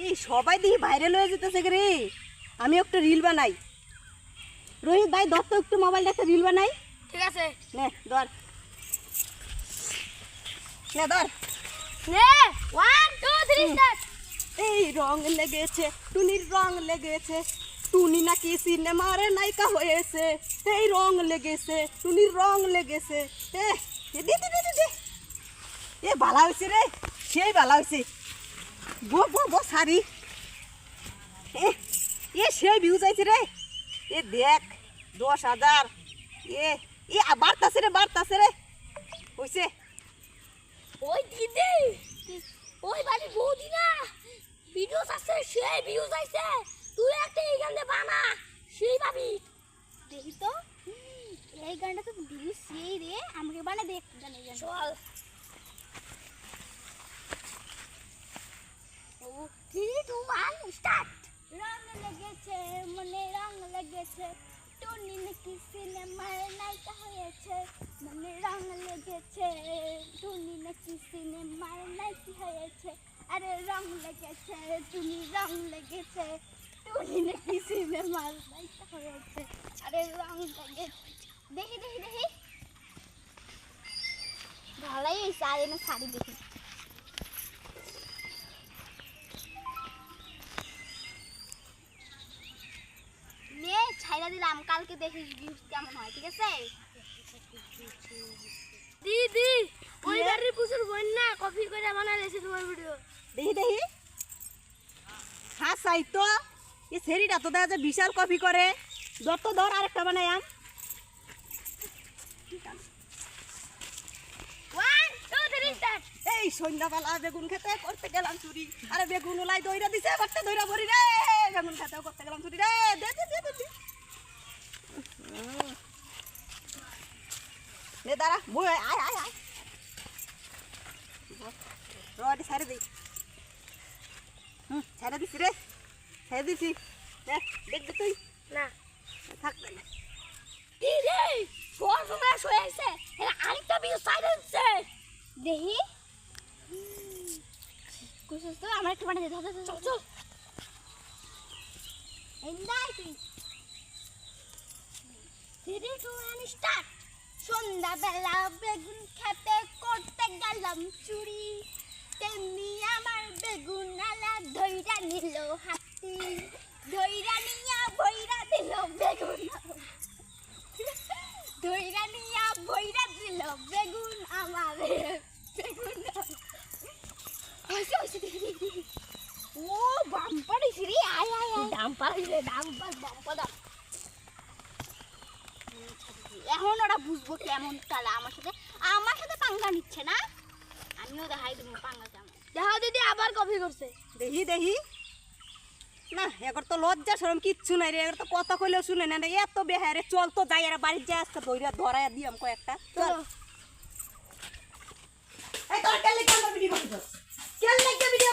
এই সবাই দেখি ভাইরাল হয়ে যেতেছে রে। আমি একটা রিল বানাই। রোহিত ভাই ধর তো একটু মোবাইলটা, একটা রিল বানাই। ঠিক আছে নে ধর, নে ধর। নে 1 2 3 স্টার্ট। এই রং লেগেছে, টুনির রং লেগেছে, টুনি নাকি সিনেমার নায়িকা হয়েছে। এই রং লেগেছে, টুনির রং লেগেছে। এ দে দে দে দে, এ ভালো হয়েছে রে, সেই ভালো হয়েছে। বো বো বো সারি, এ সেই ভিউজ আইছে রে। এ দেখ 10,000। এ এ বাড়তাছে রে, বাড়তাছে রে, হইছে। ওই দিদি ওই বাড়ি বৌদি না ভিডিওস আছে, সেই ভিউজ আইছে। তুই একটা এই গানে বানা, সেই ভাবি দেখি তো। এই গানটা তো ভিউজ সেই রে, আমাকে বানা দে একটা গান। এই গান চল। ও 3 2 1 স্টার্ট। রং লেগেছে মনে, রং লেগেছে, টুনি নাকি সিনেমার নায়িকা হয়েছে। মনে রং লেগেছে, টুনি নাকি সিনেমার নায়িকা হয়েছে। আরে রং লেগেছে, টুনি রং লেগেছে, টুনি নাকি সিনেমার নায়িকা হয়েছে। আরে রং লেগেছে। দেখি দেখি দেখি, ভালোই হয়েছে। আর এনে শাড়ি দেখি। নে ছাইরা দিলাম, কালকে দেখিস ভিউজ কেমন হয়, ঠিক আছে? দিদি ওই বাড়ির প্রচুর বন্যা, কপি করে বানাইছে তোমার ভিডিও। দেখি দেখি, হ্যাঁ চাই তো। এই সেরিটা তো দেখা যায় বিশাল কপি করে। ধর তো ধর, আরেকটা বানাই আম। 1 2 3 স্টার্ট। এই সন্ধ্যাবেলা বেগুন খেতে করতে গেলাম চুরি। আরে বেগুন ওলাই দইরা দিছে, বাড়তে দইরা ভরি রে। বেগুন খেতেও করতে গেলাম চুরি রে। দে দে দে দে। নে দাঁড়া, বই আয় আয় আয়। রডি ছেড়ে দিই। ছেড়ে দিছি রে, ছেড়ে দিছি। দেখ দেখবি তুই না থাক না। দিদি সর্বনাশ হয়েছে, এর আরেকটা ভিডিও সাইলেন্সে দেখি। কুসুস তো আমার একটু বানিয়ে দে। চল চল এন্ডাই তুই। 3 2 1 স্টার্ট। সন্ধ্যাবেলা বেগুন খেতে করতে গেলাম চুরি, তেমনি আমার বেগুন আলা ধইরা নিল হাতি। ধইরা নিয়া বইরা দিল বেগুন, ধইরা নিয়া বইরা দিল বেগুন আমারে। বেগুন হইছে হইছে দেখি দেখি। ও বাম্পার হইছে রে। আয় আয় আয়, বাম্পার হইছে, বাম্পার বাম্পার। এখন ওরা বুঝবো কেমন তালা আমার সাথে পাঙ্গা নিচ্ছে না। আমিও দেখাই দেবো পাঙ্গা কেমন। দেখাও দিদি আবার কপি করছে। দেখি দেখি। না এবার তো লজ্জা শরম কিচ্ছু নাই রে, এবার তো কথা কইলেও শুনে না। এত বেহারে, চল তো যাই আর বাড়ির যাই, আজকে ধইরা ধরাইয়া দিয়াম কয়েকটা। চল। এই তোর কেন লাগি আমার ভিডিও করছিস? কেন লাগি ভিডিও